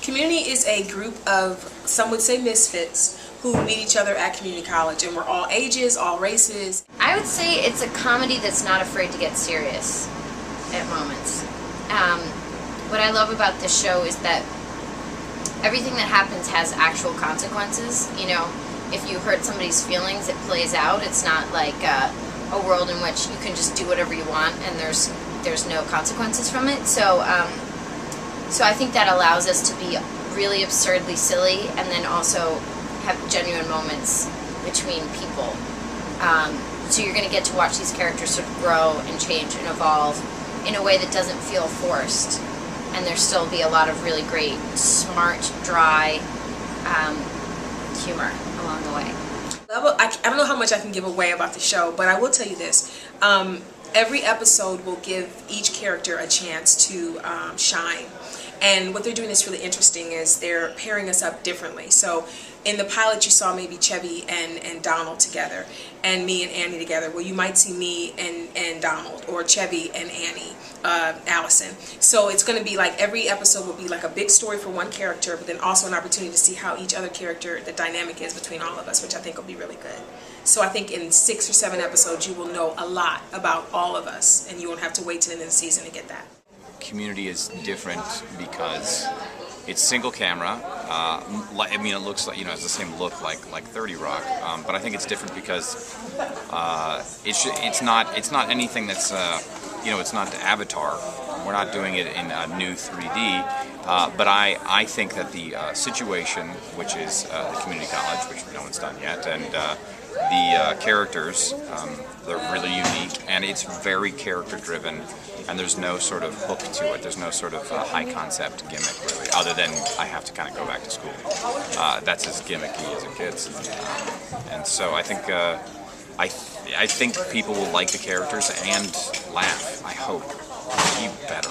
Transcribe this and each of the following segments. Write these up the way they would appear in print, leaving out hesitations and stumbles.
Community is a group of, some would say misfits, who meet each other at community college, and we're all ages, all races. I would say it's a comedy that's not afraid to get serious at moments. What I love about this show is that everything that happens has actual consequences. You know, if you hurt somebody's feelings, it plays out. It's not like a world in which you can just do whatever you want and there's no consequences from it. So so I think that allows us to be really absurdly silly and then also have genuine moments between people. So you're going to get to watch these characters sort of grow and change and evolve in a way that doesn't feel forced. And there'll still be a lot of really great, smart, dry humor along the way. I don't know how much I can give away about the show, but I will tell you this. Every episode will give each character a chance to shine. And what they're doing is really interesting is they're pairing us up differently. So in the pilot you saw maybe Chevy and Donald together, and me and Annie together. Well, you might see me and Donald, or Chevy and Annie, Allison. So it's going to be like every episode will be like a big story for one character, but then also an opportunity to see how each other character, the dynamic is between all of us, which I think will be really good. So I think in 6 or 7 episodes you will know a lot about all of us, and you won't have to wait till the end of the season to get that. Community is different because it's single camera. I mean, it looks like, you know, it's the same look like 30 Rock, but I think it's different because it's not anything that's you know, it's not Avatar. We're not doing it in a new 3D, but I think that the situation, which is the community college, which no one's done yet, and the characters, they're really unique, and it's very character driven, and there's no sort of hook to it. There's no sort of high concept gimmick really, other than I have to kind of go back to school. That's as gimmicky as it gets, and so I think I think people will like the characters and laugh. I hope. Be better,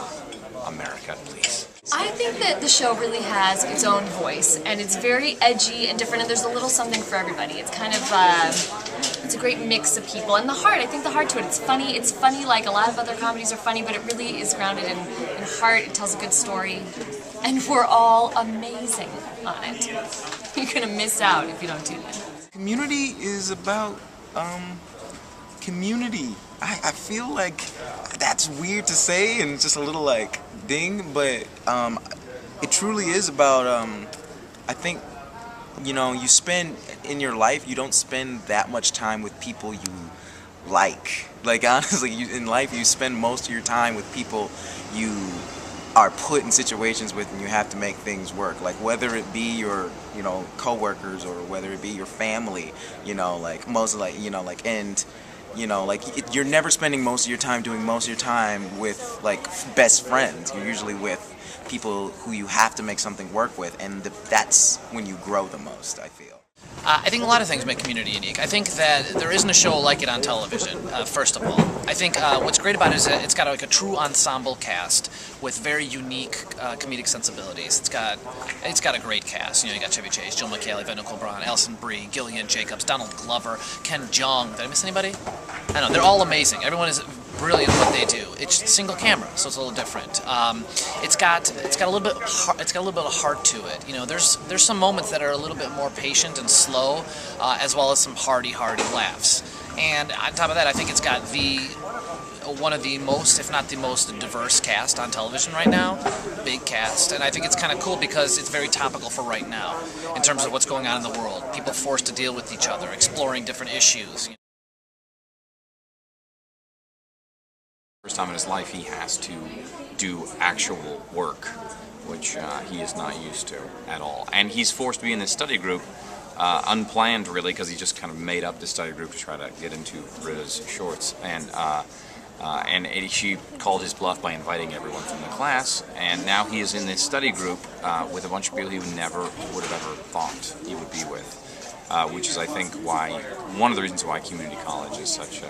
America, please. I think that the show really has its own voice, and it's very edgy and different, and there's a little something for everybody. It's kind of, it's a great mix of people. And the heart, I think the heart to it, it's funny like a lot of other comedies are funny, but it really is grounded in heart. It tells a good story, and we're all amazing on it. You're going to miss out if you don't tune in. Community is about, community. I feel like that's weird to say and just a little like ding, but it truly is about, I think, you know, you spend in your life, you don't spend that much time with people you like. Like honestly, in life you spend most of your time with people you are put in situations with, and you have to make things work. Like whether it be your, you know, coworkers, or whether it be your family, you know, like most like, you know, like, and you know, like you're never spending most of your time doing most of your time with like best friends. You're usually with people who you have to make something work with, and that's when you grow the most, I feel. I think a lot of things make Community unique. I think that there isn't a show like it on television, first of all. I think what's great about it is that it's got like a true ensemble cast with very unique comedic sensibilities. It's got a great cast. You know, you got Chevy Chase, Joel McHale, Yvette Nicole Brown, Alison Brie, Gillian Jacobs, Donald Glover, Ken Jeong. Did I miss anybody? I don't know. They're all amazing. Everyone is brilliant at what they do. It's single camera, so it's a little different. It's got a little bit of heart to it. You know, there's some moments that are a little bit more patient and slow, as well as some hearty laughs. And on top of that, I think it's got one of the most, if not the most, diverse cast on television right now. Big cast, and I think it's kind of cool because it's very topical for right now in terms of what's going on in the world. People forced to deal with each other, exploring different issues. First time in his life he has to do actual work, which he is not used to at all. And he's forced to be in this study group, unplanned really, because he just kind of made up this study group to try to get into Rita's shorts. And she called his bluff by inviting everyone from the class, and now he is in this study group with a bunch of people he never would have ever thought he would be with. Which is, I think, one of the reasons why community college is such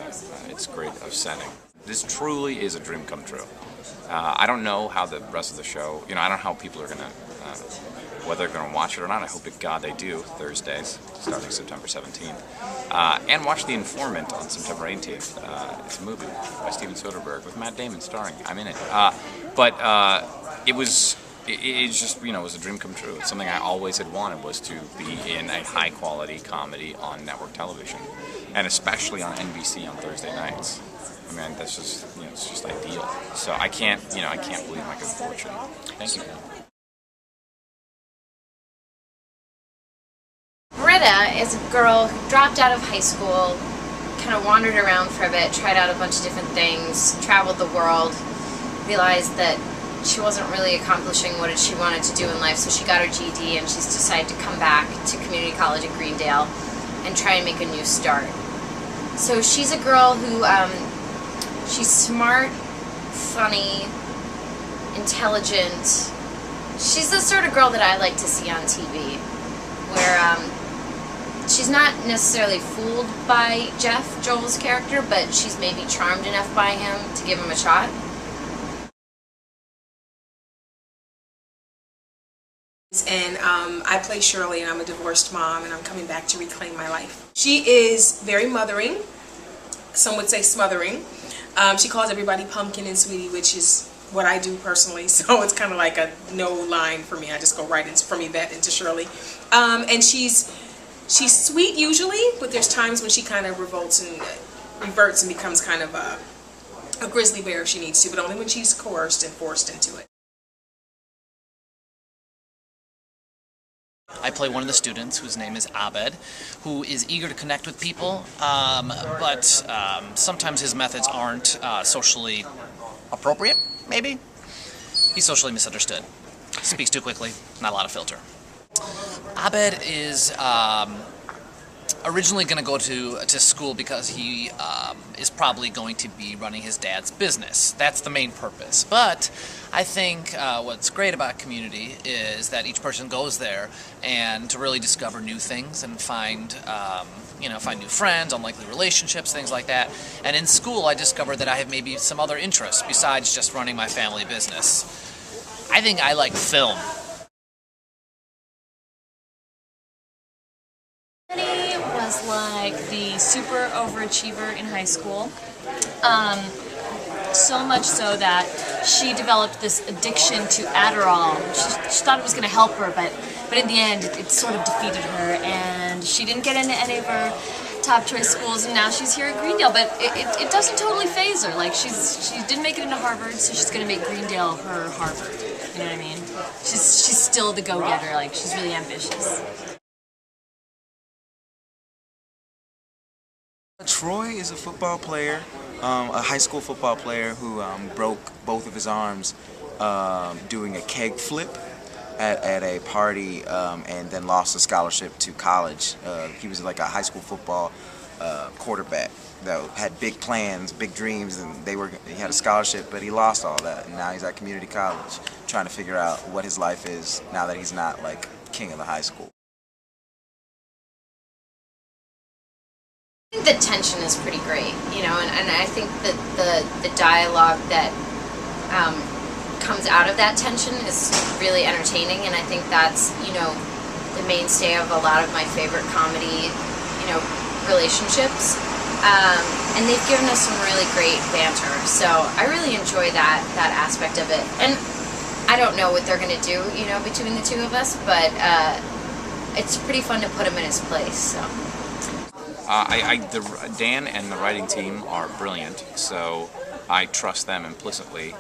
it's great of setting. This truly is a dream come true. I don't know how the rest of the show, you know, I don't know how people are going to, whether they're going to watch it or not. I hope to God they do, Thursdays, starting September 17th. And watch The Informant on September 18th. It's a movie by Steven Soderbergh with Matt Damon starring. I'm in it. But it was It just, you know, was a dream come true. It's something I always had wanted, was to be in a high-quality comedy on network television, and especially on NBC on Thursday nights. I mean, that's just, you know, it's just ideal. So I can't believe my good fortune. Thank you. Britta is a girl who dropped out of high school, kind of wandered around for a bit, tried out a bunch of different things, traveled the world, realized that she wasn't really accomplishing what she wanted to do in life, so she got her GED and she's decided to come back to community college at Greendale and try and make a new start. So she's a girl who, she's smart, funny, intelligent. She's the sort of girl that I like to see on TV, where she's not necessarily fooled by Jeff, Joel's character, but she's maybe charmed enough by him to give him a shot. And I play Shirley, and I'm a divorced mom, and I'm coming back to reclaim my life. She is very mothering, some would say smothering. She calls everybody pumpkin and sweetie, which is what I do personally, so it's kind of like a no line for me. I just go right into, from Yvette into Shirley. And she's sweet usually, but there's times when she kind of reverts and becomes kind of a grizzly bear if she needs to, but only when she's coerced and forced into it. I play one of the students whose name is Abed, who is eager to connect with people, but sometimes his methods aren't socially appropriate, maybe? He's socially misunderstood. Speaks too quickly, not a lot of filter. Abed is originally going to go to school because he is probably going to be running his dad's business. That's the main purpose. But I think what's great about Community is that each person goes there and to really discover new things and find find new friends, unlikely relationships, things like that. And in school, I discovered that I have maybe some other interests besides just running my family business. I think I like film. Was like the super overachiever in high school. So much so that she developed this addiction to Adderall. She thought it was going to help her, but in the end, it sort of defeated her, and she didn't get into any of her top choice schools, and now she's here at Greendale. But it doesn't totally faze her. Like she didn't make it into Harvard, so she's going to make Greendale her Harvard. You know what I mean? She's still the go-getter. Like she's really ambitious. Troy is a football player, a high school football player who broke both of his arms doing a keg flip at a party and then lost a scholarship to college. He was like a high school football quarterback that had big plans, big dreams, and he had a scholarship, but he lost all that, and now he's at community college trying to figure out what his life is now that he's not like king of the high school. I think the tension is pretty great, you know, and I think that the dialogue that comes out of that tension is really entertaining, and I think that's, you know, the mainstay of a lot of my favorite comedy, you know, relationships. And they've given us some really great banter, so I really enjoy that aspect of it. And I don't know what they're going to do, you know, between the two of us, but it's pretty fun to put him in his place, so. Dan and the writing team are brilliant, so I trust them implicitly,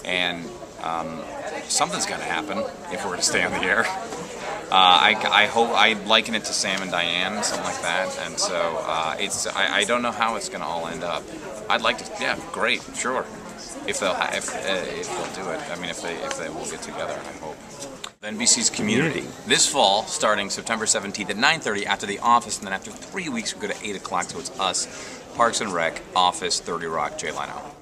and something's got to happen if we're to stay on the air. I liken it to Sam and Diane, something like that, and so I don't know how it's going to all end up. I'd like to, yeah, great, sure, if they'll do it. I mean, if they will get together, I hope. NBC's Community this fall, starting September 17th at 9:30 after The Office, and then after 3 weeks we go to 8 o'clock, so it's us, Parks and Rec, Office, 30 Rock, Jay Leno.